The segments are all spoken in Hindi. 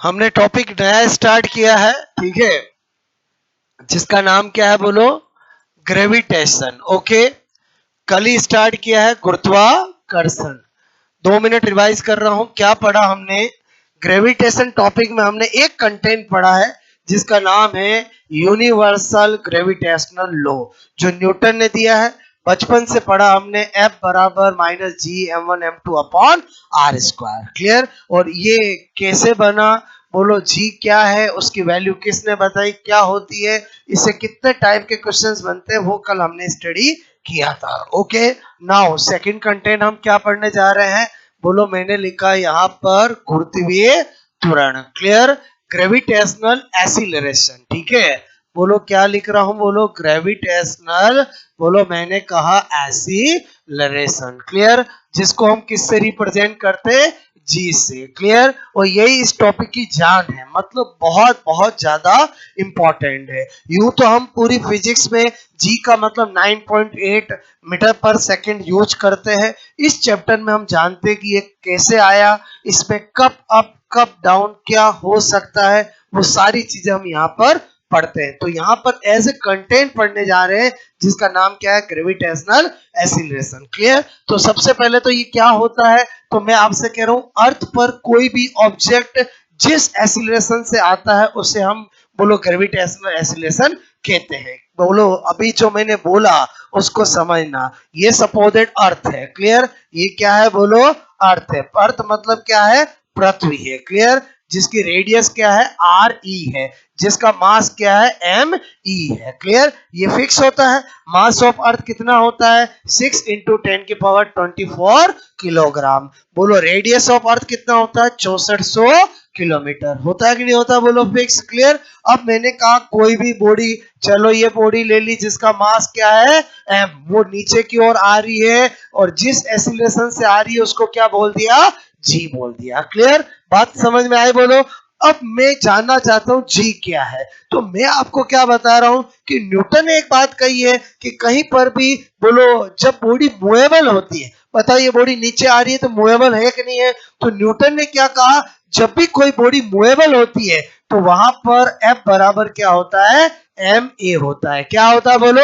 हमने टॉपिक नया स्टार्ट किया है, ठीक है, जिसका नाम क्या है बोलो? ग्रेविटेशन। ओके, कल ही स्टार्ट किया है गुरुत्वाकर्षण। 2 मिनट रिवाइज कर रहा हूं। क्या पढ़ा हमने? ग्रेविटेशन टॉपिक में हमने एक कंटेंट पढ़ा है जिसका नाम है यूनिवर्सल ग्रेविटेशनल लॉ, जो न्यूटन ने दिया है। बचपन से पढ़ा हमने F बराबर -G m1 m2 upon R square. Clear? और ये कैसे बना बोलो? जी क्या है, उसकी वैल्यू किसने बताई, क्या होती है, इससे कितने टाइप के क्वेश्चंस बनते हैं, वो कल हमने स्टडी किया था। ओके, नाउ सेकंड कंटेंट हम क्या पढ़ने जा रहे हैं बोलो? मैंने लिखा यहाँ पर गुरुत्वीय त्वरण। क्लियर? Gravitational acceleration. ठीक है, बोलो क्या लिख रहा हूं? बोलो ग्रेविटेशनल, बोलो मैंने कहा एसिलरेशन। क्लियर? जिसको हम किससे रिप्रेजेंट करते हैं? जी से। क्लियर? और यही इस टॉपिक की जान है, मतलब बहुत बहुत ज्यादा इंपॉर्टेंट है। यूं तो हम पूरी फिजिक्स में जी का मतलब 9.8 मीटर पर सेकंड यूज करते हैं। इस चैप्टर में हम जानते हैं कि ये कैसे आया, इसमें कब अप कब डाउन क्या हो सकता है, वो सारी चीजें हम यहाँ पर पढ़ते हैं। तो यहाँ पर एज ए कंटेंट पढ़ने जा रहे हैं जिसका नाम क्या है? Gravitational acceleration. क्लियर? तो सबसे पहले तो ये क्या होता है, तो मैं आपसे कह रहा हूं अर्थ पर कोई भी ऑब्जेक्ट जिस एसिलरेशन से आता है उसे हम बोलो ग्रेविटेशनल एसिलरेशन कहते हैं। बोलो अभी जो मैंने बोला उसको समझना। ये सपोजेड अर्थ है। क्लियर? ये क्या है बोलो? अर्थ है। अर्थ मतलब क्या है? पृथ्वी है। क्लियर? जिसकी रेडियस क्या है? आर ई है, जिसका मास क्या है? एम ई है। क्लियर? ये फिक्स होता है। मास ऑफ अर्थ कितना होता है? 6 × 10⁻24 किलोग्राम। बोलो रेडियस ऑफ अर्थ कितना होता है? 6400 किलोमीटर। होता है कि नहीं होता? बोलो फिक्स। क्लियर? अब मैंने कहा कोई भी बॉडी, चलो ये बॉडी ले ली जिसका मास क्या है? एम, वो नीचे की ओर आ रही है और जिस एक्सीलरेशन से आ रही है उसको क्या बोल दिया? जी बोल दिया। क्लियर? बात समझ में आई? बोलो अब मैं जानना चाहता हूं जी क्या है। तो मैं आपको क्या बता रहा हूं कि न्यूटन ने एक बात कही है कि कहीं पर भी बोलो जब बॉडी मूवेबल होती है, बताओ ये बॉडी नीचे आ रही है तो मूवेबल है कि नहीं है? तो न्यूटन ने क्या कहा, जब भी कोई बॉडी मूवेबल होती है तो वहां पर F बराबर क्या होता है? एम ए होता है। क्या होता है बोलो?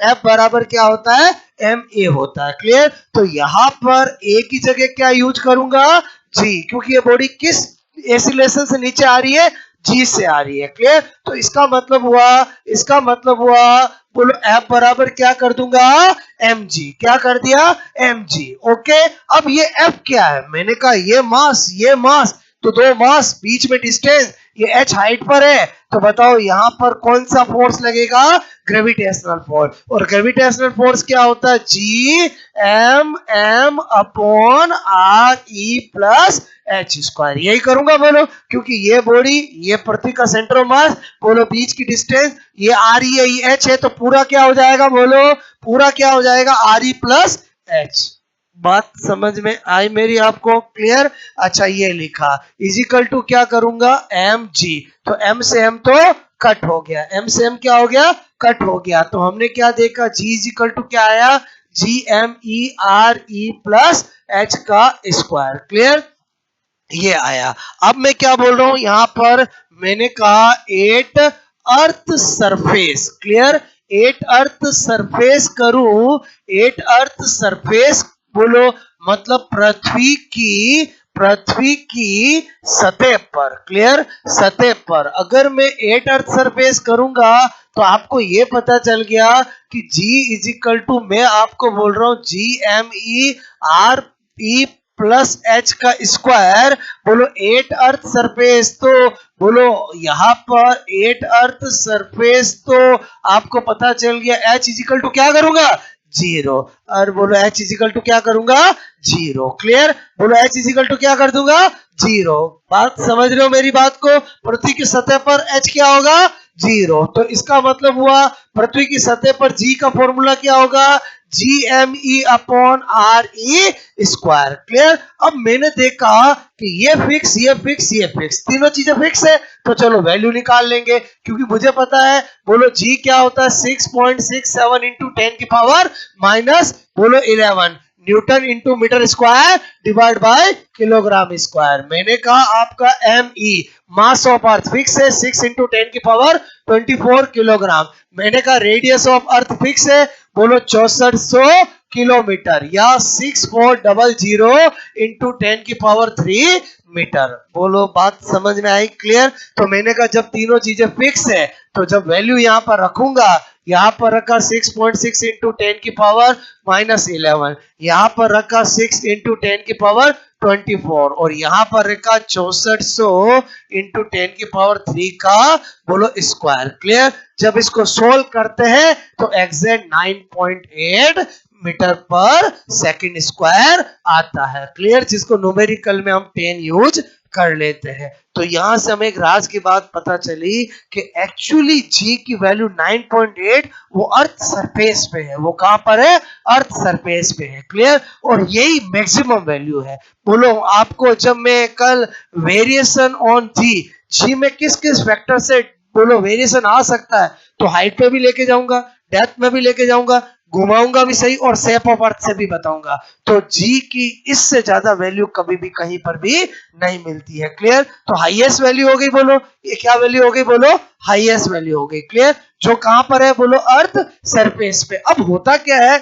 F बराबर क्या होता है? एम ए होता है। क्लियर? तो यहां पर ए की जगह क्या यूज करूंगा? जी, क्योंकि ये बॉडी किस एसिलेशन से नीचे आ रही है? जी से आ रही है। क्लियर? तो इसका मतलब हुआ बोलो F बराबर क्या कर दूंगा? M G. क्या कर दिया? M G. ओके, अब ये F क्या है? मैंने कहा ये मास, तो दो मास बीच में डिस्टेंस, ये h हाइट पर है, तो बताओ यहां पर कौन सा फोर्स लगेगा? Gravitational force. और ग्रेविटेशनल फोर्स क्या होता है? G M M upon R E plus H square. यही करूंगा बोलो, क्योंकि ये बॉडी, ये पृथ्वी का सेंटर ऑफ मास, बोलो बीच की डिस्टेंस ये आर ई है, ये एच है, तो पूरा क्या हो जाएगा बोलो? पूरा क्या हो जाएगा? Are E plus H. बात समझ में आई मेरी आपको? क्लियर? अच्छा, ये लिखा इजिकल टू क्या करूंगा? M G. तो एम से एम तो कट हो गया, एम से एम क्या हो गया? कट हो गया। तो हमने क्या देखा? जी इजिकल टू क्या आया? G M E R E plus H का स्क्वायर। क्लियर? ये आया। अब मैं क्या बोल रहा हूं यहां पर? मैंने कहा at earth surface. Clear? At earth surface करूं, एट अर्थ सरफेस बोलो मतलब पृथ्वी की सतह पर। क्लियर? सतह पर अगर मैं एट अर्थ सरफेस करूंगा तो आपको ये पता चल गया कि G इजिकल टू, मैं आपको बोल रहा हूं G M E R E plus H का स्क्वायर। बोलो एट अर्थ सरफेस, तो बोलो यहां पर एट अर्थ सरफेस, तो आपको पता चल गया एच इजिकल टू क्या करूंगा? 0। और बोलो एच इजिकल टू क्या करूंगा? 0। क्लियर? बोलो एच इजिकल टू क्या कर दूंगा? 0। बात समझ रहे हो मेरी बात को? पृथ्वी की सतह पर एच क्या होगा? 0। तो इसका मतलब हुआ पृथ्वी की सतह पर जी का फॉर्मूला क्या होगा? G M E upon R E square. Clear? अब मैंने देखा कि ये फिक्स, तीनों चीजें फिक्स है, तो चलो वैल्यू निकाल लेंगे, क्योंकि मुझे पता है बोलो जी क्या होता है? 6.67 × 10⁻⁻11। Newton into metre square divide by kilogram square. मैंने कहा आपका M E mass of earth fix है 6 इंटू 10 की पावर 24 किलोग्राम। मैंने कहा रेडियस ऑफ अर्थ फिक्स है, बोलो 6400 किलोमीटर या 6400 इंटू 10 की पावर 3 मीटर। बोलो बात समझ में आई, क्लियर? तो मैंने कहा जब तीनों चीजें फिक्स है तो जब वैल्यू यहां पर रखूंगा, यहां पर रखा 6.6 इंटू 10 की पावर -11, यहां पर रखा 6 इंटू 10 की पावर 24 और यहां पर रखा 6400 इंटू 10 की पावर 3 का बोलो स्क्वायर। क्लियर? जब इसको सोल्व करते हैं तो एग्जैक्ट 9.8 मीटर पर सेकंड स्क्वायर आता है। क्लियर? जिसको न्यूमेरिकल में हम 10 यूज कर लेते हैं। तो यहां से हमें एक राज की बात पता चली कि एक्चुअली जी की वैल्यू 9.8 वो अर्थ सरफेस पे है। वो कहां पर है? अर्थ सरफेस पे है। क्लियर? और यही मैक्सिमम वैल्यू है। बोलो आपको जब मैं कल वेरिएशन ऑन जी, जी में किस किस फैक्टर से बोलो वेरिएशन आ सकता है, तो हाइट पे भी लेके जाऊंगा, डेप्थ में भी लेके जाऊंगा, घुमाऊंगा भी सही और शेप ऑफ अर्थ से भी बताऊंगा। तो जी की इससे ज्यादा वैल्यू कभी भी कहीं पर भी नहीं मिलती है। क्लियर? तो हाईएस्ट वैल्यू हो गई, बोलो ये क्या वैल्यू हो गई? बोलो हाईएस्ट वैल्यू हो गई। क्लियर? जो कहां पर है? बोलो अर्थ सरफेस पे। अब होता क्या है,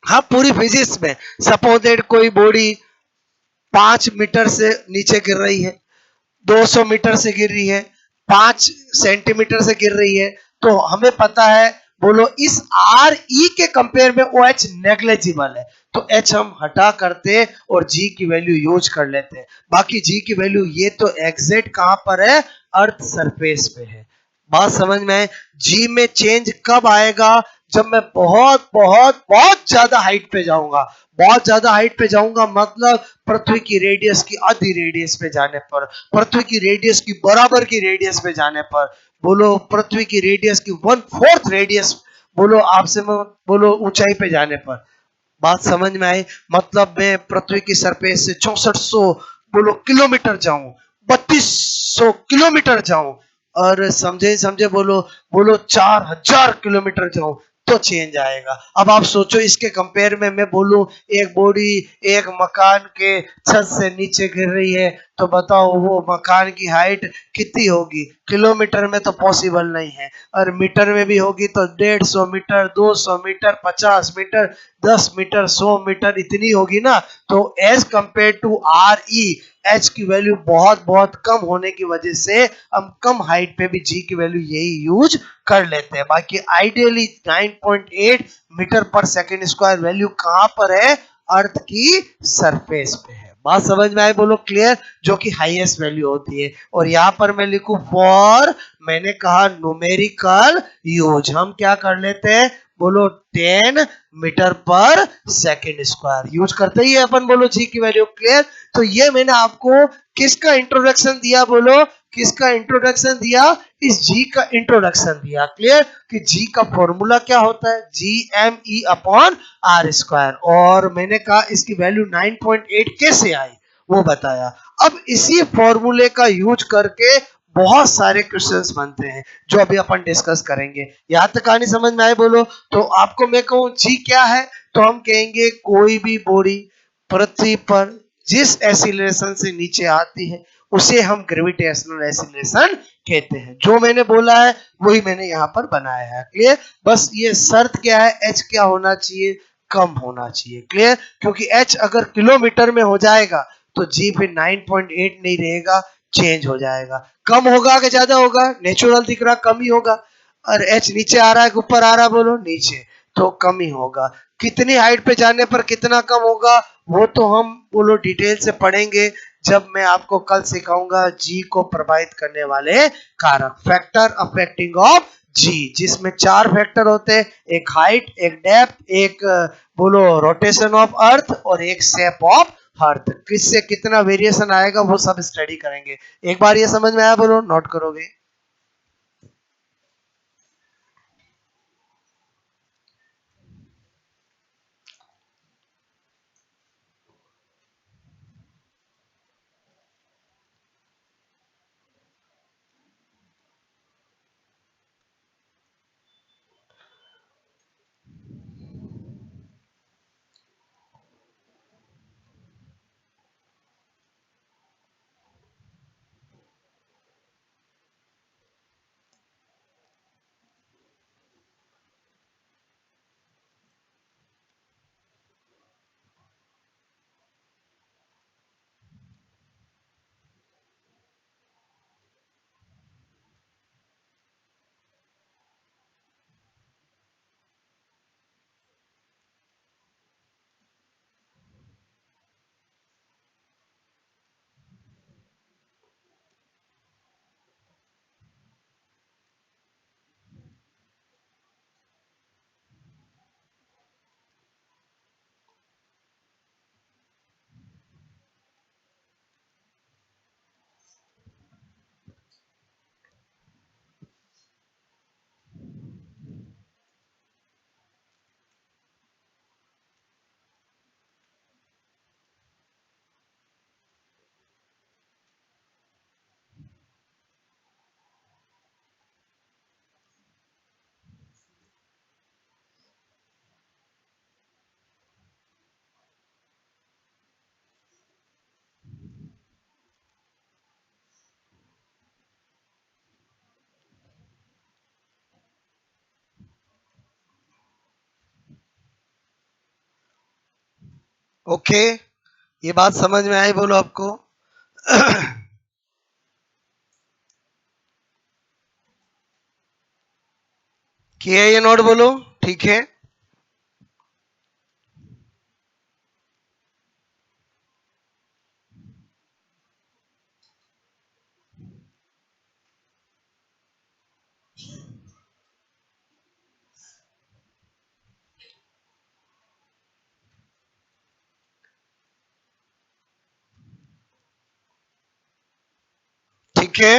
हाँ पूरी फिजिक्स में सपोज दैट कोई बॉडी 5 मीटर से नीचे गिर रही है, 200 मीटर से गिर रही है, 5 सेंटीमीटर से गिर रही है, तो हमें पता है बोलो इस आर ई के कंपेयर में ओ एच नेग्लेजिबल है, तो एच हम हटा करते और जी की वैल्यू यूज कर लेते हैं। बाकी जी की वैल्यू ये तो एग्जैक्ट कहां पर है? अर्थ सरफेस पे है। बात समझ में आए? जी में चेंज कब आएगा? जब मैं बहुत बहुत बहुत ज्यादा हाइट पे जाऊंगा। बहुत ज्यादा हाइट पे जाऊंगा मतलब पृथ्वी की रेडियस की आधी रेडियस पे जाने पर, पृथ्वी की रेडियस की बराबर की रेडियस पे जाने पर, बोलो पृथ्वी की रेडियस की 1/4 रेडियस, बोलो आपसे बोलो ऊंचाई पे जाने पर। बात समझ में आई? मतलब मैं पृथ्वी की सरफेस से 6400 बोलो किलोमीटर जाऊं, 3200 किलोमीटर जाऊं, और समझे समझे बोलो, बोलो 4000 किलोमीटर जाऊं, तो चेंज आएगा। अब आप सोचो इसके कंपेयर में मैं बोलूं एक बॉडी एक मकान के छत से नीचे गिर रही है, तो बताओ वो मकान की हाइट कितनी होगी? किलोमीटर में तो पॉसिबल नहीं है, और मीटर में भी होगी तो 150 metre, 200 metre, 50 metre, 10 metre, 100 metre इतनी होगी ना। तो as compare to R E, H की वैल्यू बहुत बहुत कम होने की वजह से हम कम हाइट पे भी जी की वैल्यू यही यूज कर लेते हैं। बाकी आइडियली 9.8 मीटर पर सेकेंड स्क्वायर वैल्यू कहां पर है? अर्थ की सरफेस पे है। बात समझ में आए? बोलो क्लियर? जो कि हाईएस्ट वैल्यू होती है। और यहां पर मैं लिखूं फॉर, मैंने कहा न्यूमेरिकल यूज, हम क्या कर लेते हैं? बोलो 10 मीटर पर सेकेंड स्क्वायर यूज करते ही अपन बोलो जी की वैल्यू। क्लियर? तो ये मैंने आपको किसका इंट्रोडक्शन दिया? बोलो किसका इंट्रोडक्शन दिया? इस जी का इंट्रोडक्शन दिया। क्लियर? कि जी का फॉर्मूला क्या होता है? G M E upon R square, और मैंने कहा इसकी वैल्यू 9.8 कैसे आई वो बताया। अब इसी फॉर्मूले का यूज करके बहुत सारे क्वेश्चंस बनते हैं जो अभी अपन डिस्कस करेंगे। यहाँ तक कहानी समझ में आए? बोलो। तो आपको मैं कहूं जी क्या है, तो हम कहेंगे कोई भी बॉडी पृथ्वी पर जिस एसिलेशन से नीचे आती है उसे हम ग्रेविटेशनल एसिलेशन कहते हैं। जो मैंने बोला है वही मैंने यहाँ पर बनाया है। क्लियर? बस ये शर्त क्या है, एच क्या होना चाहिए? कम होना चाहिए। क्लियर? क्योंकि एच अगर किलोमीटर में हो जाएगा तो जी फिर 9.8 नहीं रहेगा, चेंज हो जाएगा। कम होगा कि ज्यादा होगा? नेचुरल दिख रहा कम ही होगा। और एच नीचे आ रहा है कि ऊपर आ रहा है? बोलो नीचे, तो कम ही होगा। कितनी हाइट पे जाने पर कितना कम होगा वो तो हम बोलो डिटेल से पढ़ेंगे जब मैं आपको कल सिखाऊंगा जी को प्रभावित करने वाले कारक, फैक्टर अफेक्टिंग ऑफ जी, जिसमें 4 फैक्टर होते हैं, एक हाइट, एक डेप्थ, एक बोलो रोटेशन ऑफ अर्थ, और एक शेप ऑफ अर्थ। किससे कितना वेरिएशन आएगा वो सब स्टडी करेंगे। एक बार ये समझ में आया? बोलो नोट करोगे? ओके, ये बात समझ में आई बोलो आपको? किया ये नोट बोलो, ठीक है। ठीक है,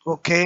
ओके,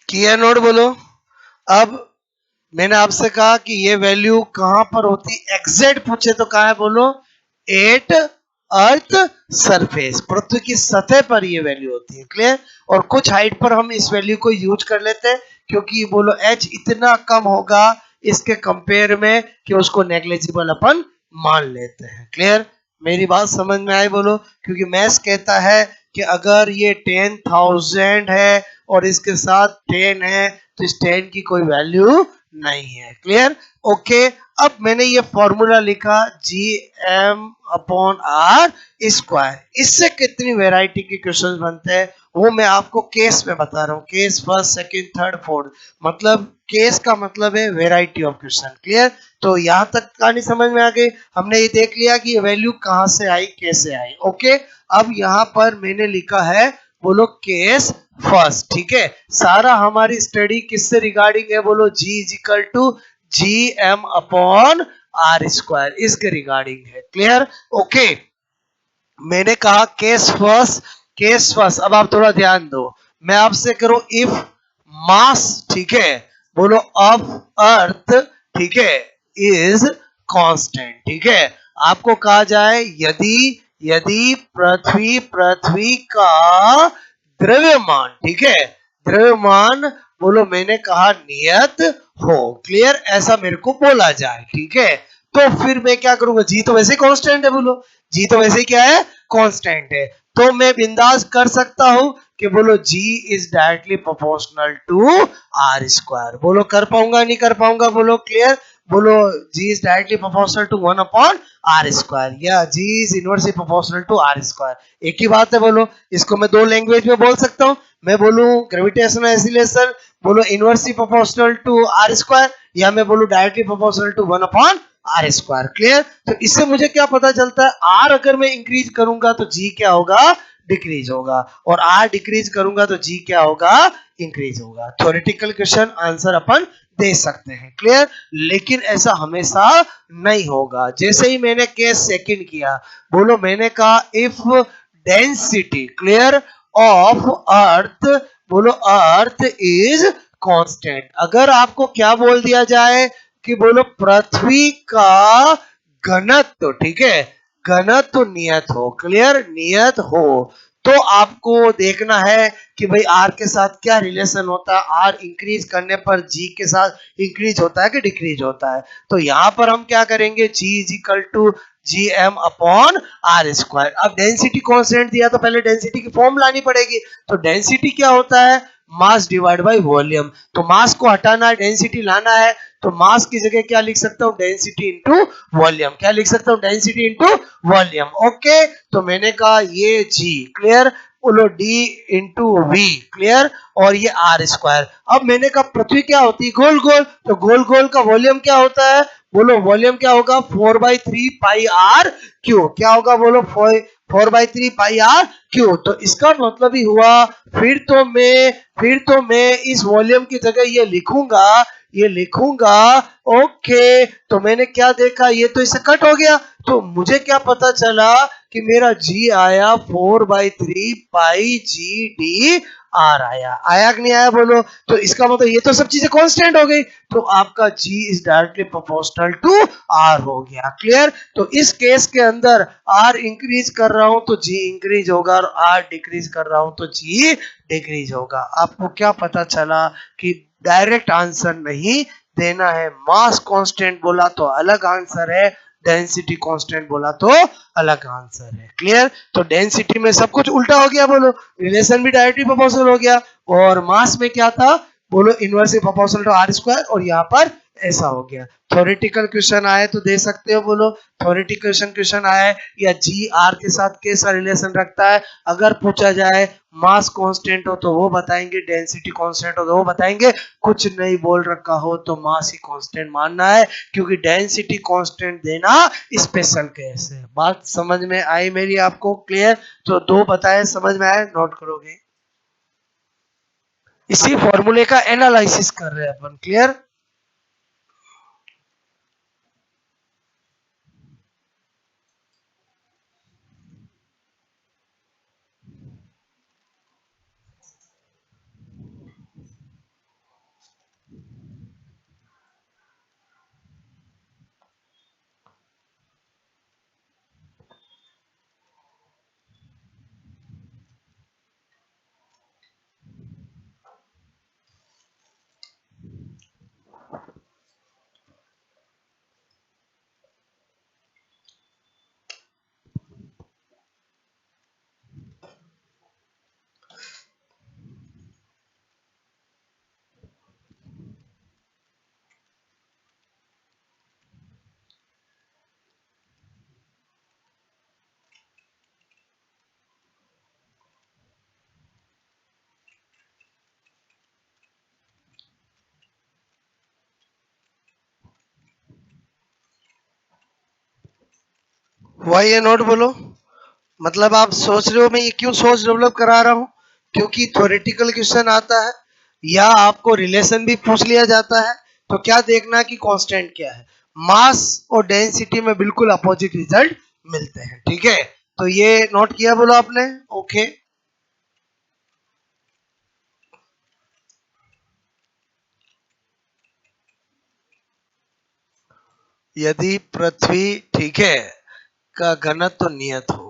किया नोट बोलो। अब मैंने आपसे कहा कि ये वैल्यू कहां पर होती, एग्जैक्ट पूछे तो कहा है बोलो, एट अर्थ सरफेस, पृथ्वी की सतह पर ये वैल्यू होती है, क्लियर। और कुछ हाइट पर हम इस वैल्यू को यूज कर लेते हैं क्योंकि बोलो एच इतना कम होगा इसके कंपेयर में कि उसको नेग्लिजिबल अपन मान लेते हैं, क्लियर। मेरी बात समझ में आई बोलो, क्योंकि मैथ्स कहता है कि अगर ये 10,000 है और इसके साथ 10 है तो इस 10 की कोई वैल्यू नहीं है, क्लियर। ओके, अब मैंने ये फॉर्मूला लिखा G M upon R square. इससे कितनी वैरायटी के क्वेश्चन बनते हैं वो मैं आपको केस में बता रहा हूँ, case first second third fourth, मतलब केस का मतलब है वैरायटी ऑफ क्वेश्चन, क्लियर। तो यहाँ तक कहानी समझ में आ गई, हमने ये देख लिया कि ये वैल्यू कहाँ से आई कैसे आई। ओके, अब यहाँ पर मैंने लिखा है बोलो केस फर्स्ट, ठीक है। सारा हमारी स्टडी किससे रिगार्डिंग है बोलो, G is equal to G M upon R square, इसके रिगार्डिंग है, क्लियर। ओके, मैंने कहा केस फर्स्ट, केस फर्स्ट। अब आप थोड़ा ध्यान दो, मैं आपसे करूं इफ मास, ठीक है, बोलो ऑफ अर्थ, ठीक है, इज कांस्टेंट, ठीक है। आपको कहा जाए यदि यदि पृथ्वी पृथ्वी का द्रव्यमान, ठीक है, द्रव्यमान बोलो मैंने कहा नियत हो, क्लियर, ऐसा मेरे को बोला जाए, ठीक है। तो फिर मैं क्या करूंगा, जी तो वैसे कांस्टेंट है बोलो, जी तो वैसे क्या है कांस्टेंट है, तो मैं बिंदास कर सकता हूं कि बोलो G is directly proportional to R square. बोलो कर पाऊंगा नहीं कर पाऊंगा, बोलो क्लियर। बोलो G is directly proportional to 1 upon R square, या G is inversely proportional to R square. एक ही बात है। बोलो इसको मैं दो लैंग्वेज में बोल सकता हूँ। मैं बोलूँ ग्रेविटेशनल एक्सीलरेशन बोलो inversely proportional to R square, या मैं बोलूँ directly proportional to 1 upon R square. Clear. तो इससे मुझे क्या पता चलता है, आर अगर मैं इंक्रीज करूंगा तो जी क्या होगा, डिक्रीज होगा, और आर डिक्रीज करूंगा तो जी क्या होगा, इंक्रीज होगा। थ्योरेटिकल क्वेश्चन आंसर अपन दे सकते हैं। क्लियर। लेकिन ऐसा हमेशा नहीं होगा। जैसे ही मैंने केस सेकंड किया, बोलो मैंने कहा if density clear of earth, बोलो अर्थ इज कांस्टेंट। अगर आपको क्या बोल दिया जाए कि बोलो पृथ्वी का घनत्व, ठीक है, घनत्व नियत हो, क्लियर, नियत हो, तो आपको देखना है कि भाई आर के साथ क्या रिलेशन होता है, आर इंक्रीज करने पर जी के साथ इंक्रीज होता है कि डिक्रीज होता है। तो यहां पर हम क्या करेंगे, G is equal to G M upon R square. अब डेंसिटी कांस्टेंट दिया तो पहले डेंसिटी की फॉर्म लानी पड़ेगी। तो डेंसिटी क्या होता है, मास डिवाइड बाय वॉल्यूम। तो मास को हटाना है, डेंसिटी लाना है, तो मास की जगह क्या लिख सकता हूं, डेंसिटी इनटू वॉल्यूम। क्या लिख सकता हूं, डेंसिटी इनटू वॉल्यूम। ओके, तो मैंने कहा ये जी, क्लियर, बोलो डी इंटू वी, क्लियर, और ये आर स्क्वायर। अब मैंने कहा पृथ्वी क्या होती है, गोल गोल, तो गोल गोल का वॉल्यूम क्या होता है, बोलो वॉल्यूम क्या होगा, 4/3 पाई आर क्यू। क्या होगा, बोलो 4/3 पाई आर क्यू। तो इसका मतलब ही हुआ, फिर तो मैं इस वॉल्यूम की जगह ये लिखूंगा, ये लिखूंगा। ओके, तो मैंने क्या देखा, ये तो इससे कट हो गया, तो मुझे क्या पता चला कि मेरा जी आया 4/3 पाई जी डी आर आया। आया कि नहीं आया, बोलो। तो इसका मतलब ये तो सब चीजें कांस्टेंट हो गई, तो आपका G is directly proportional to R हो गया। क्लियर। तो इस केस के अंदर आर इंक्रीज कर रहा हूं तो जी इंक्रीज होगा, और आर डिक्रीज कर रहा हूं तो जी डिक्रीज होगा। आपको क्या पता चला कि डायरेक्ट आंसर नहीं देना है, मास कांस्टेंट बोला तो अलग आंसर है, डेंसिटी कांस्टेंट बोला तो अलग आंसर है। क्लियर। तो डेंसिटी में सब कुछ उल्टा हो गया, बोलो रिलेशन भी डायरेक्टली प्रोपोर्शनल हो गया, और मास में क्या था, बोलो inversely proportional to R square, और यहाँ पर ऐसा हो गया। थ्योरेटिकल क्वेश्चन आए तो दे सकते हो, बोलो थ्योरेटिकल क्वेश्चन आए, या जी आर के साथ कैसा रिलेशन रखता है। अगर पूछा जाए मास कांस्टेंट हो तो वो बताएंगे, डेंसिटी कांस्टेंट हो तो वो बताएंगे, कुछ नहीं बोल रखा हो तो मास ही कांस्टेंट मानना है, क्योंकि डेंसिटी कांस्टेंट देना स्पेशल केस है। बात समझ में आई मेरी आपको, क्लियर। तो दो बताए, समझ में आए, नोट करोगे। इसी फॉर्मूले का एनालिसिस कर रहे हैं अपन। क्लियर। वही है, नोट बोलो। मतलब आप सोच रहे हो मैं ये क्यों सोच डेवलप करा रहा हूं, क्योंकि थ्योरेटिकल क्वेश्चन आता है या आपको रिलेशन भी पूछ लिया जाता है, तो क्या देखना कि कांस्टेंट क्या है। मास और डेंसिटी में बिल्कुल अपोजिट रिजल्ट मिलते हैं। ठीक है, तो ये नोट किया, बोलो आपने। ओके। यदि पृथ्वी, ठीक है, का घनत्व नियत हो,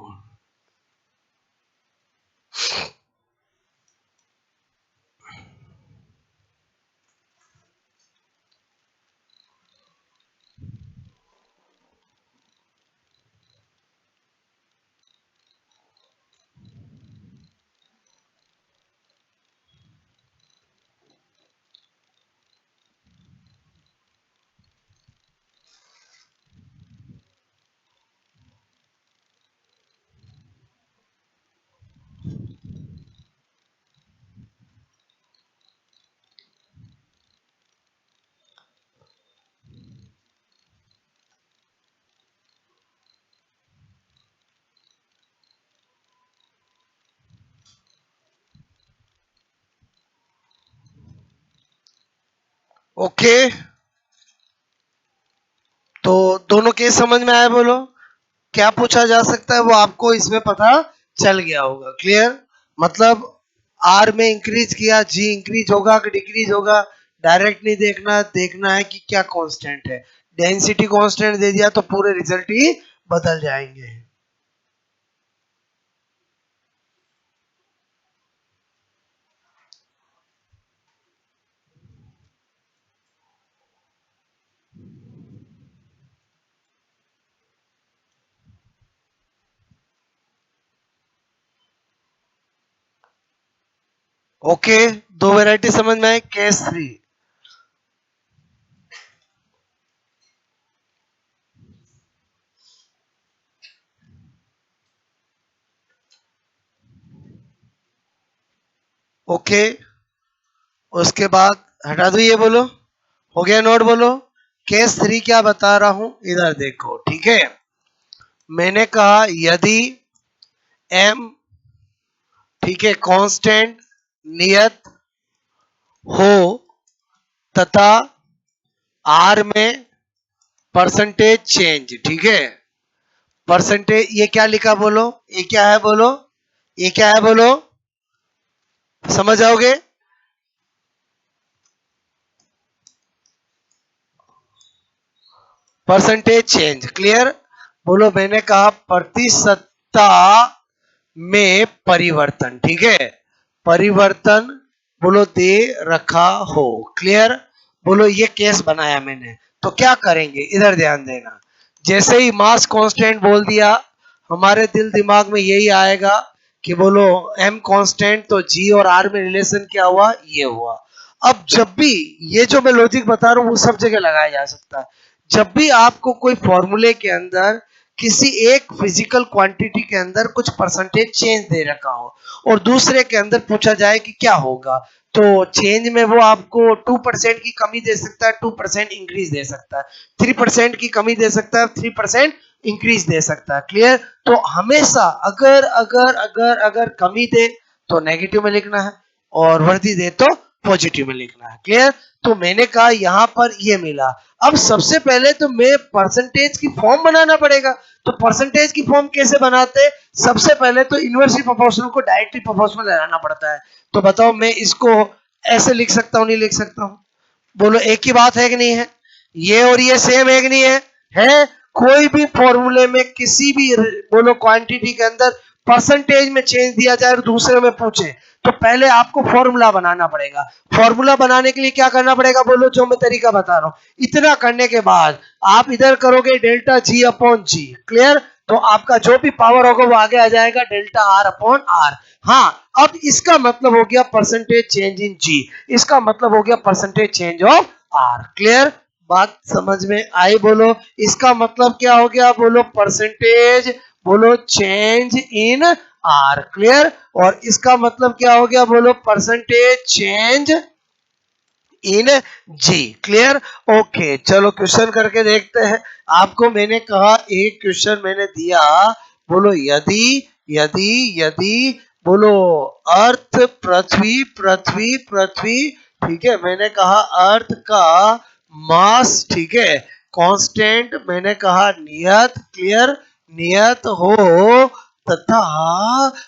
ओके, तो दोनों केस समझ में आए बोलो। क्या पूछा जा सकता है वो आपको इसमें पता चल गया होगा। क्लियर, मतलब आर में इंक्रीज किया, जी इंक्रीज होगा कि डिक्रीज होगा, डायरेक्ट नहीं देखना, देखना है कि क्या कांस्टेंट है। डेंसिटी कांस्टेंट दे दिया तो पूरे रिजल्ट ही बदल जाएंगे। ओके, दो वैरायटी समझ में आए। केस 3, ओके, उसके बाद हटा दो ये बोलो, हो गया नोट बोलो। केस 3 क्या बता रहा हूं इधर देखो, ठीक है। मैंने कहा यदि m, ठीक है, कांस्टेंट नियत हो तथा r में परसेंटेज चेंज, ठीक है। परसेंटेज, ये क्या लिखा बोलो, ये क्या है बोलो, ये क्या है बोलो, समझ आओगे। Percentage change, clear. बोलो मैंने कहा प्रतिशतता में परिवर्तन, ठीक है। परिवर्तन बोलो दे रखा हो, क्लियर। बोलो ये केस बनाया मैंने, तो क्या करेंगे इधर ध्यान देना। जैसे ही मास कांस्टेंट बोल दिया, हमारे दिल दिमाग में यही आएगा कि बोलो m कांस्टेंट, तो g और r में रिलेशन क्या हुआ, ये हुआ। अब जब भी ये जो मैं लॉजिक बता रहा हूं वो सब जगह लगाया जा सकता है। जब भी आपको कोई फॉर्मूले के अंदर किसी एक फिजिकल क्वांटिटी के अंदर कुछ परसेंटेज चेंज दे रखा हो और दूसरे के अंदर पूछा जाए कि क्या होगा, तो चेंज में वो आपको 2% की कमी दे सकता है, 2% इंक्रीज दे सकता है, 3% की कमी दे सकता है, 3% इंक्रीज दे सकता है। क्लियर, तो हमेशा अगर अगर अगर अगर कमी दे तो नेगेटिव में लिखना है और वृद्धि दे तो पॉजिटिव में लिखना है। क्लियर, तो मैंने कहा यहां पर ये मिला। अब सबसे पहले तो मैं परसेंटेज की फॉर्म बनाना पड़ेगा। तो परसेंटेज की फॉर्म कैसे बनाते, सबसे पहले तो इनवर्सली प्रोपोर्शनल को डायरेक्टली प्रोपोर्शनल लगाना पड़ता है। तो बताओ मैं इसको ऐसे लिख सकता हूं, नहीं लिख सकता हूं, बोलो एक ही बात है कि नहीं है। ये और ये सेम है कि नहीं है कोई भी फॉर्मूले में किसी भी बोलो क्वांटिटी के अंदर परसेंटेज में चेंज दिया जाए और दूसरे में पूछे तो पहले आपको फॉर्मूला बनाना पड़ेगा। फॉर्मूला बनाने के लिए क्या करना पड़ेगा बोलो, जो मैं तरीका बता रहा हूं। इतना करने के बाद आप इधर करोगे डेल्टा जी अपॉन जी, क्लियर। तो आपका जो भी पावर होगा वो आगे आ जाएगा डेल्टा आर अपॉन आर। हाँ, अब इसका मतलब हो गया परसेंटेज चेंज इन जी, इसका मतलब हो गया percentage change of R. Clear, बात समझ में आई बोलो। इसका मतलब क्या हो गया बोलो, परसेंटेज बोलो चेंज इन आर। क्लियर, और इसका मतलब क्या हो गया बोलो, percentage change in G. Clear, okay, चलो क्वेश्चन करके देखते हैं। आपको मैंने कहा एक क्वेश्चन मैंने दिया, बोलो यदि यदि यदि बोलो अर्थ पृथ्वी पृथ्वी पृथ्वी, ठीक है, मैंने कहा अर्थ का मास, ठीक है, कांस्टेंट, मैंने कहा नियत, क्लियर, नियत हो तथा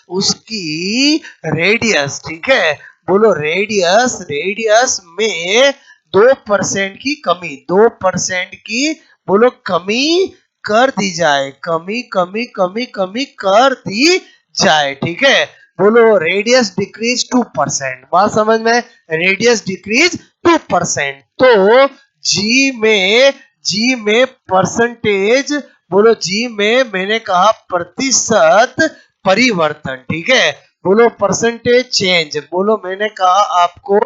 उसकी रेडियस, ठीक है, बोलो रेडियस, रेडियस में 2% की कमी, 2% की बोलो कमी कर दी जाए, कमी कमी कमी कमी कर दी जाए, ठीक है। बोलो रेडियस डिक्रीज 2%, बात समझ में, रेडियस डिक्रीज 2%। तो जी में परसेंटेज, बोलो जी में मैंने कहा प्रतिशत परिवर्तन, ठीक है। बोलो परसेंटेज चेंज, बोलो मैंने कहा आपको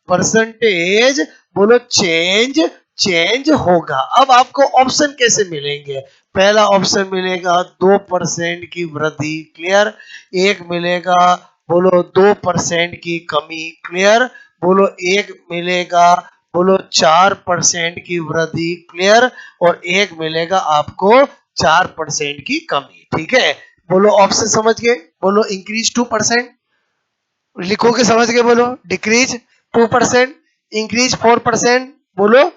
परसेंटेज बोलो चेंज चेंज होगा। अब आपको ऑप्शन कैसे मिलेंगे, पहला ऑप्शन मिलेगा 2% की वृद्धि, क्लियर, एक मिलेगा बोलो 2% की कमी, क्लियर, बोलो एक मिलेगा बोलो 4% की वृद्धि, क्लियर, और एक मिलेगा आपको 4% की कमी, ठीक है। बोलो ऑप्शन समझ गए, बोलो इंक्रीज 2%, लिखोगे समझ गए, बोलो डिक्रीज 2%, इंक्रीज 4%, बोलो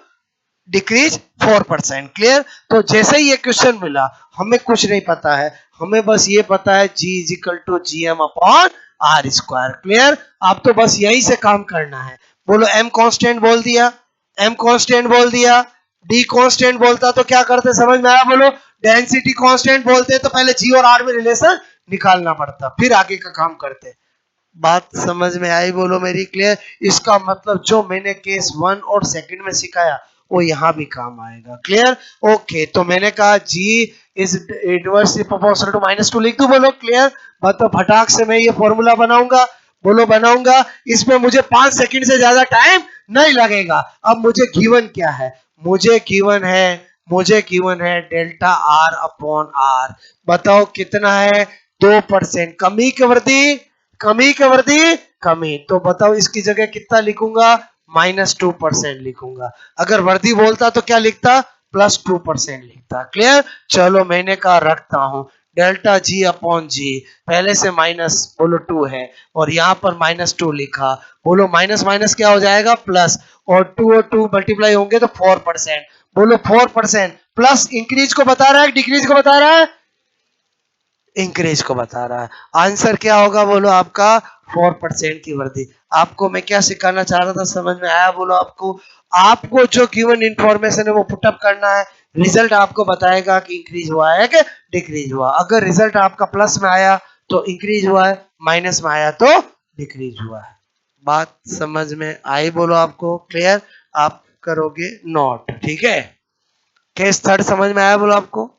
डिक्रीज 4%। क्लियर। तो जैसे ही ये क्वेश्चन मिला, हमें कुछ नहीं पता है, हमें बस ये पता है G is equal to G M upon R square. Clear. आप तो बस यहीं से काम करना है। बोलो M कांस्टेंट बोल दिया, M कांस्टेंट बोल दिया, D कांस्टेंट बोलता तो क्या करते, समझ में आया? बोलो डेंसिटी कांस्टेंट बोलते तो पहले G और R में रिलेशन निकालना पड़ता, फिर आगे का काम करते। बात समझ में आई? बोलो मेरी। क्लियर। इसका मतलब जो मैंने केस 1 और 2 में सिखाया वो यहाँ भी काम आएगा। क्लियर। ओके, तो मैंने कहा G is inversely proportional to -2 लिख दू। बोलो क्लियर। मतलब फटाक से मैं ये फॉर्मूला बनाऊंगा। बोलो बनाऊंगा। इसमें मुझे 5 सेकंड से ज्यादा टाइम नहीं लगेगा। अब मुझे गिवन क्या है? मुझे गिवन है डेल्टा आर अपॉन आर। बताओ कितना है? 2%। कमी की वृद्धि, कमी की वृद्धि, कमी। तो बताओ इसकी जगह कितना लिखूंगा? -2% लिखूंगा। अगर वर्दी बोलता तो क्या लिखता? +2% लिखता। क्लियर। चलो मैंने कहा रखता हूं डेल्टा जी अपॉन जी, पहले से माइनस बोलो 2 है और यहां पर -2 लिखा। बोलो माइनस माइनस क्या हो जाएगा? प्लस। और 2 और 2 मल्टीप्लाई होंगे तो 4%। बोलो 4% प्लस इंक्रीज को बता रहा है डिक्रीज को बता रहा है? इंक्रीज को बता रहा है। आंसर क्या होगा? बोलो आपका 4% की वृद्धि। आपको मैं क्या सिखाना चाह रहा था, समझ में आया? बोलो आपको, आपको जो गिवन इंफॉर्मेशन है वो पुटअप करना है। रिजल्ट आपको बताएगा कि इंक्रीज हुआ है कि डिक्रीज हुआ। अगर रिजल्ट आपका प्लस में आया तो इंक्रीज हुआ है, माइनस में आया तो डिक्रीज हुआ है। बात समझ में आई? बोलो आपको क्लियर। आप करोगे नोट। ठीक है। केस थर्ड समझ में आया? बोलो आपको।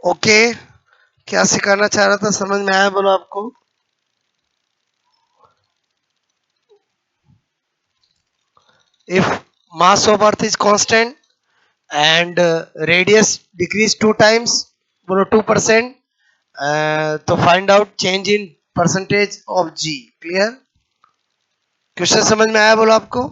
ओके। क्या सिखाना चाह रहा था, समझ में आया? बोलो आपको। If mass of earth is constant and radius decrease 2 times, बोलो 2%, तो find out change in percentage of G. Clear. Question समझ में आया? बोलो आपको।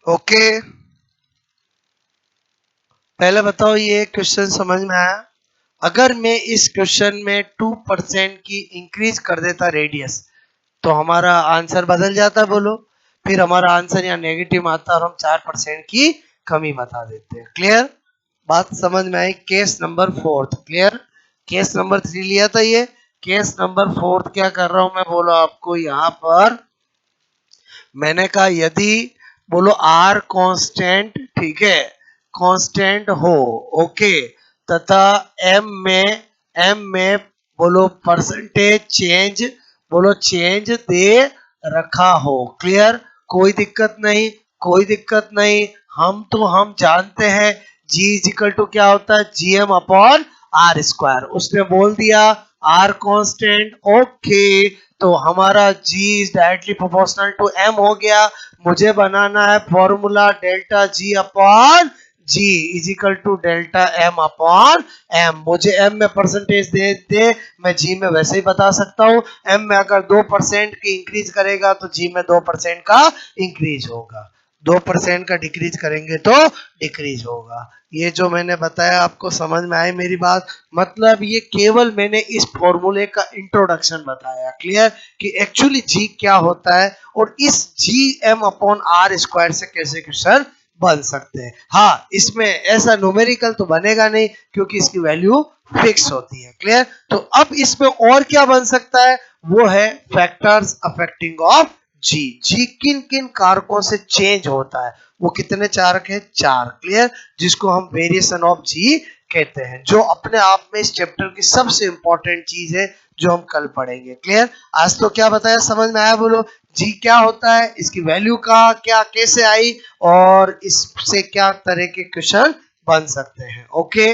ओके, पहले बताओ ये क्वेश्चन समझ में आया? अगर मैं इस क्वेश्चन में 2% की इंक्रीज कर देता रेडियस तो हमारा आंसर बदल जाता, बोलो। फिर हमारा आंसर यहाँ नेगेटिव आता और हम 4% की कमी बता देते हैं। क्लियर? बात समझ में आई? Case number 4 clear. Case number 3 लिया था ये। केस नंबर 4 क्या कर रहा हूं मैं, बोलो आपको यहाँ पर मैंने कहा यदि बोलो आर कांस्टेंट, ठीक है, कांस्टेंट हो, ओके, तथा एम में बोलो परसेंटेज चेंज, बोलो चेंज दे रखा हो। क्लियर? कोई दिक्कत नहीं, कोई दिक्कत नहीं। हम जानते हैं जी इज इक्वल टू क्या होता है, G M upon R square. उसने बोल दिया आर कांस्टेंट, ओके, तो हमारा g is directly proportional to m हो गया। मुझे बनाना है formula delta g upon g is equal to delta m upon m। मुझे m में परसेंटेज दे दे, मैं g में वैसे ही बता सकता हूँ। m में अगर 2% की इंक्रीज करेगा तो g में 2% का इंक्रीज होगा, 2% का डिक्रीज करेंगे तो डिक्रीज होगा। ये जो मैंने बताया आपको समझ में आए मेरी बात? मतलब ये केवल मैंने इस फॉर्मूले का इंट्रोडक्शन बताया। क्लियर? कि एक्चुअली जी क्या होता है और इस G M upon R square से कैसे क्वेश्चन बन सकते हैं। हाँ, इसमें ऐसा न्यूमेरिकल तो बनेगा नहीं क्योंकि इसकी वैल्यू फिक्स होती है। क्लियर? तो अब इसमें और क्या बन सकता है, वो है फैक्टर्स अफेक्टिंग ऑफ जी। जी किन किन कारकों से चेंज होता है, वो कितने कारक है, 4। क्लियर? जिसको हम वेरिएशन ऑफ जी कहते हैं, जो अपने आप में इस चैप्टर की सबसे इंपॉर्टेंट चीज है जो हम कल पढ़ेंगे। क्लियर? आज तो क्या बताया, समझ में आया? बोलो जी क्या होता है, इसकी वैल्यू का क्या कैसे आई और इससे क्या तरह के क्वेश्चन बन सकते हैं। ओके।